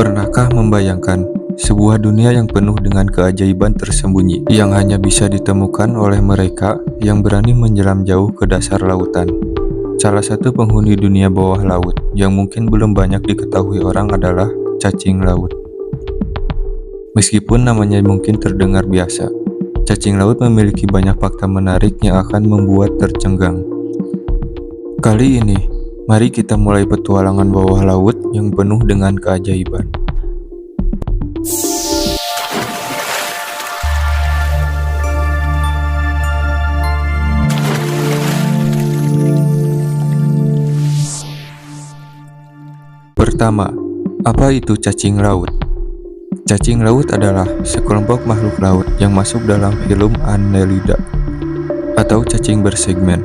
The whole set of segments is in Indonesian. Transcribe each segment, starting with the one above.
Pernahkah membayangkan sebuah dunia yang penuh dengan keajaiban tersembunyi yang hanya bisa ditemukan oleh mereka yang berani menyelam jauh ke dasar lautan? Salah satu penghuni dunia bawah laut yang mungkin belum banyak diketahui orang adalah cacing laut. Meskipun namanya mungkin terdengar biasa, cacing laut memiliki banyak fakta menarik yang akan membuat tercengang. Kali ini, mari kita mulai petualangan bawah laut yang penuh dengan keajaiban. Pertama, apa itu cacing laut? Cacing laut adalah sekelompok makhluk laut yang masuk dalam filum Annelida atau cacing bersegmen.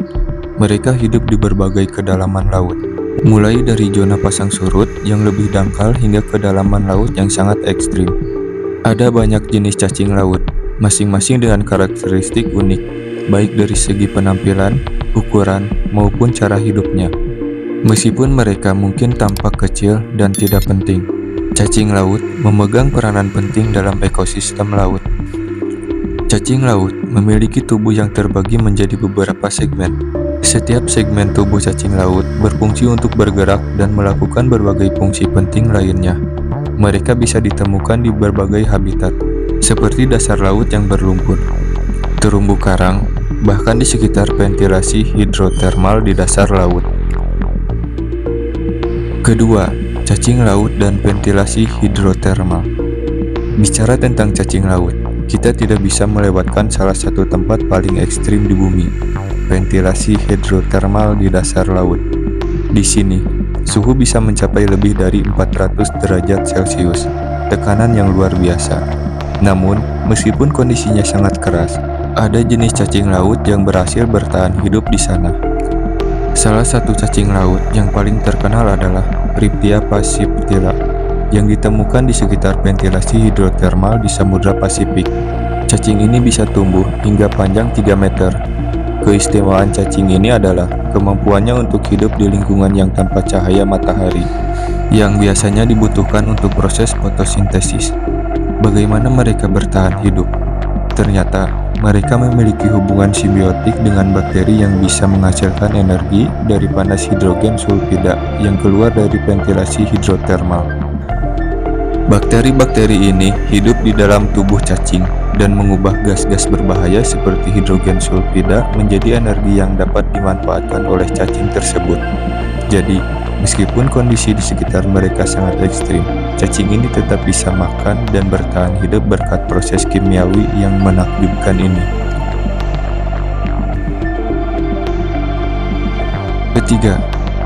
Mereka hidup di berbagai kedalaman laut, mulai dari zona pasang surut yang lebih dangkal hingga kedalaman laut yang sangat ekstrim. Ada banyak jenis cacing laut, masing-masing dengan karakteristik unik, baik dari segi penampilan, ukuran, maupun cara hidupnya. Meskipun mereka mungkin tampak kecil dan tidak penting, cacing laut memegang peranan penting dalam ekosistem laut. Cacing laut memiliki tubuh yang terbagi menjadi beberapa segmen. Setiap segmen tubuh cacing laut berfungsi untuk bergerak dan melakukan berbagai fungsi penting lainnya. Mereka bisa ditemukan di berbagai habitat, seperti dasar laut yang berlumpur, terumbu karang, bahkan di sekitar ventilasi hidrotermal di dasar laut. Kedua, cacing laut dan ventilasi hidrotermal. Bicara tentang cacing laut, kita tidak bisa melewatkan salah satu tempat paling ekstrim di bumi, ventilasi hidrotermal di dasar laut. Di sini, suhu bisa mencapai lebih dari 400 derajat Celcius, tekanan yang luar biasa. Namun, meskipun kondisinya sangat keras, ada jenis cacing laut yang berhasil bertahan hidup di sana. Salah satu cacing laut yang paling terkenal adalah Rhyptia passiphylla, yang ditemukan di sekitar ventilasi hidrotermal di Samudra Pasifik. Cacing ini bisa tumbuh hingga panjang 3 meter. Keistimewaan cacing ini adalah kemampuannya untuk hidup di lingkungan yang tanpa cahaya matahari, yang biasanya dibutuhkan untuk proses fotosintesis. Bagaimana mereka bertahan hidup? Ternyata, mereka memiliki hubungan simbiotik dengan bakteri yang bisa menghasilkan energi dari panas hidrogen sulfida yang keluar dari ventilasi hidrotermal. Bakteri-bakteri ini hidup di dalam tubuh cacing dan mengubah gas-gas berbahaya seperti hidrogen sulfida menjadi energi yang dapat dimanfaatkan oleh cacing tersebut. Jadi, meskipun kondisi di sekitar mereka sangat ekstrim, cacing ini tetap bisa makan dan bertahan hidup berkat proses kimiawi yang menakjubkan ini. Ketiga,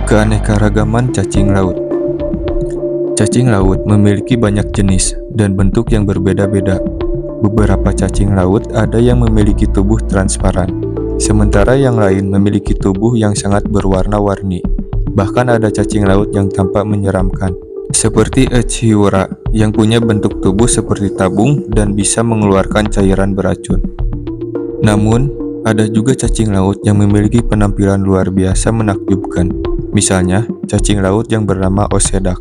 keanekaragaman cacing laut. Cacing laut memiliki banyak jenis dan bentuk yang berbeda-beda. Beberapa cacing laut ada yang memiliki tubuh transparan, sementara yang lain memiliki tubuh yang sangat berwarna-warni. Bahkan ada cacing laut yang tampak menyeramkan, seperti Echiura yang punya bentuk tubuh seperti tabung dan bisa mengeluarkan cairan beracun. Namun, ada juga cacing laut yang memiliki penampilan luar biasa menakjubkan. Misalnya, cacing laut yang bernama Osedak,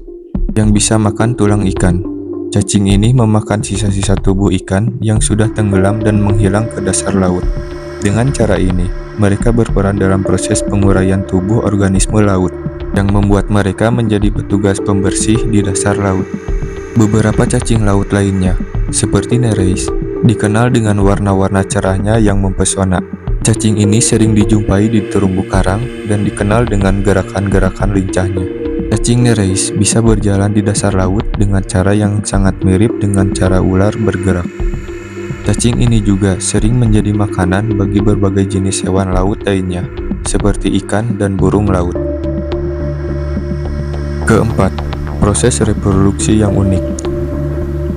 yang bisa makan tulang ikan. Cacing ini memakan sisa-sisa tubuh ikan yang sudah tenggelam dan menghilang ke dasar laut. Dengan cara ini, mereka berperan dalam proses penguraian tubuh organisme laut, yang membuat mereka menjadi petugas pembersih di dasar laut. Beberapa cacing laut lainnya, seperti Nereis, dikenal dengan warna-warna cerahnya yang mempesona. Cacing ini sering dijumpai di terumbu karang dan dikenal dengan gerakan-gerakan lincahnya. Cacing Nereis bisa berjalan di dasar laut dengan cara yang sangat mirip dengan cara ular bergerak. Cacing ini juga sering menjadi makanan bagi berbagai jenis hewan laut lainnya, seperti ikan dan burung laut. Keempat, proses reproduksi yang unik.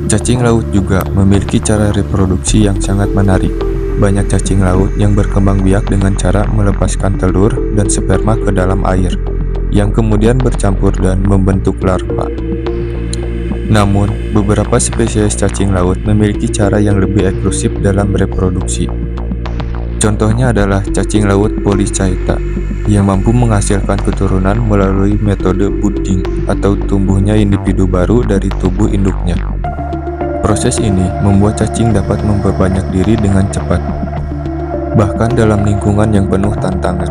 Cacing laut juga memiliki cara reproduksi yang sangat menarik. Banyak cacing laut yang berkembang biak dengan cara melepaskan telur dan sperma ke dalam air, yang kemudian bercampur dan membentuk larva. Namun, beberapa spesies cacing laut memiliki cara yang lebih eksklusif dalam reproduksi. Contohnya adalah cacing laut Polychaeta yang mampu menghasilkan keturunan melalui metode budding atau tumbuhnya individu baru dari tubuh induknya. Proses ini membuat cacing dapat memperbanyak diri dengan cepat, bahkan dalam lingkungan yang penuh tantangan.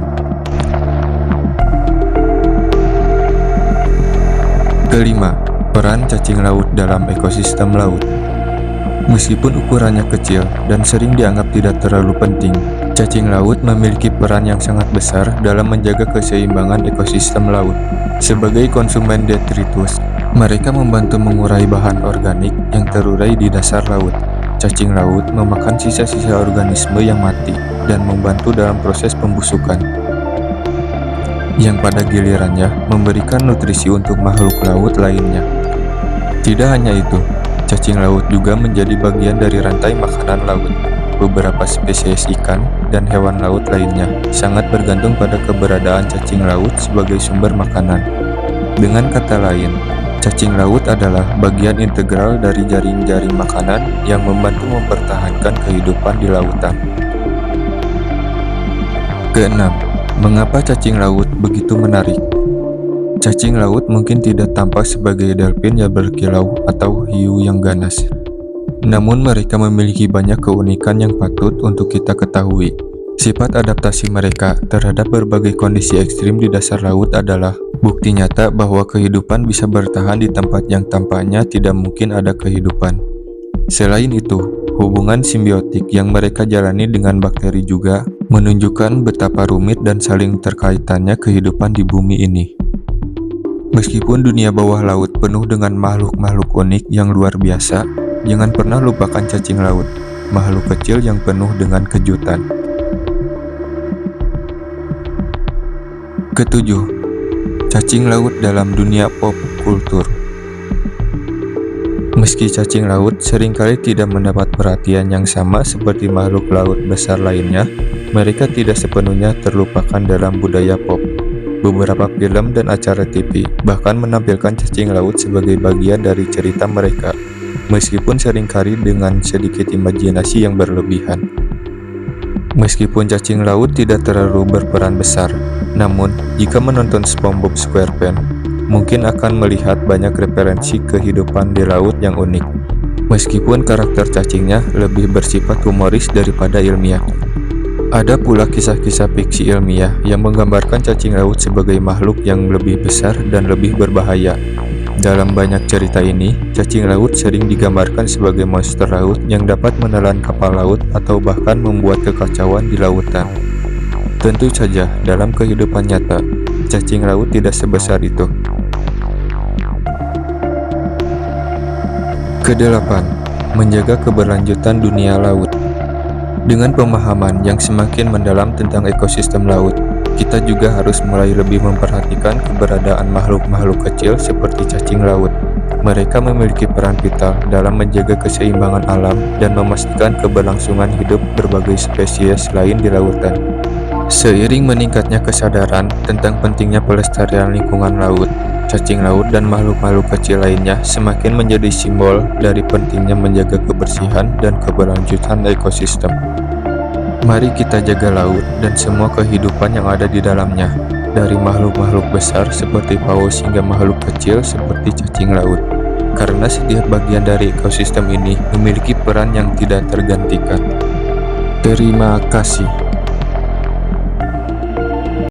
Kelima, peran cacing laut dalam ekosistem laut. Meskipun ukurannya kecil dan sering dianggap tidak terlalu penting, cacing laut memiliki peran yang sangat besar dalam menjaga keseimbangan ekosistem laut. Sebagai konsumen detritus, mereka membantu mengurai bahan organik yang terurai di dasar laut. Cacing laut memakan sisa-sisa organisme yang mati dan membantu dalam proses pembusukan, yang pada gilirannya memberikan nutrisi untuk makhluk laut lainnya. Tidak hanya itu, cacing laut juga menjadi bagian dari rantai makanan laut. Beberapa spesies ikan dan hewan laut lainnya sangat bergantung pada keberadaan cacing laut sebagai sumber makanan. Dengan kata lain, cacing laut adalah bagian integral dari jaring-jaring makanan yang membantu mempertahankan kehidupan di lautan. Keenam, mengapa cacing laut begitu menarik? Cacing laut mungkin tidak tampak sebagai delfin yang berkilau atau hiu yang ganas. Namun mereka memiliki banyak keunikan yang patut untuk kita ketahui. Sifat adaptasi mereka terhadap berbagai kondisi ekstrim di dasar laut adalah bukti nyata bahwa kehidupan bisa bertahan di tempat yang tampaknya tidak mungkin ada kehidupan. Selain itu, hubungan simbiotik yang mereka jalani dengan bakteri juga menunjukkan betapa rumit dan saling terkaitannya kehidupan di bumi ini. Meskipun dunia bawah laut penuh dengan makhluk-makhluk unik yang luar biasa, jangan pernah lupakan cacing laut, makhluk kecil yang penuh dengan kejutan. Ketujuh, cacing laut dalam dunia pop kultur. Meski cacing laut seringkali tidak mendapat perhatian yang sama seperti makhluk laut besar lainnya, mereka tidak sepenuhnya terlupakan dalam budaya pop. Beberapa film dan acara TV bahkan menampilkan cacing laut sebagai bagian dari cerita mereka, meskipun seringkali dengan sedikit imajinasi yang berlebihan. Meskipun cacing laut tidak terlalu berperan besar, namun jika menonton SpongeBob SquarePants, mungkin akan melihat banyak referensi kehidupan di laut yang unik. Meskipun karakter cacingnya lebih bersifat humoris daripada ilmiah. Ada pula kisah-kisah fiksi ilmiah yang menggambarkan cacing laut sebagai makhluk yang lebih besar dan lebih berbahaya. Dalam banyak cerita ini, cacing laut sering digambarkan sebagai monster laut yang dapat menelan kapal laut atau bahkan membuat kekacauan di lautan. Tentu saja, dalam kehidupan nyata, cacing laut tidak sebesar itu. Kedelapan, menjaga keberlanjutan dunia laut. Dengan pemahaman yang semakin mendalam tentang ekosistem laut, kita juga harus mulai lebih memperhatikan keberadaan makhluk-makhluk kecil seperti cacing laut. Mereka memiliki peran vital dalam menjaga keseimbangan alam dan memastikan keberlangsungan hidup berbagai spesies lain di lautan. Seiring meningkatnya kesadaran tentang pentingnya pelestarian lingkungan laut, cacing laut dan makhluk-makhluk kecil lainnya semakin menjadi simbol dari pentingnya menjaga kebersihan dan keberlanjutan ekosistem. Mari kita jaga laut dan semua kehidupan yang ada di dalamnya, dari makhluk-makhluk besar seperti paus hingga makhluk kecil seperti cacing laut. Karena setiap bagian dari ekosistem ini memiliki peran yang tidak tergantikan. Terima kasih.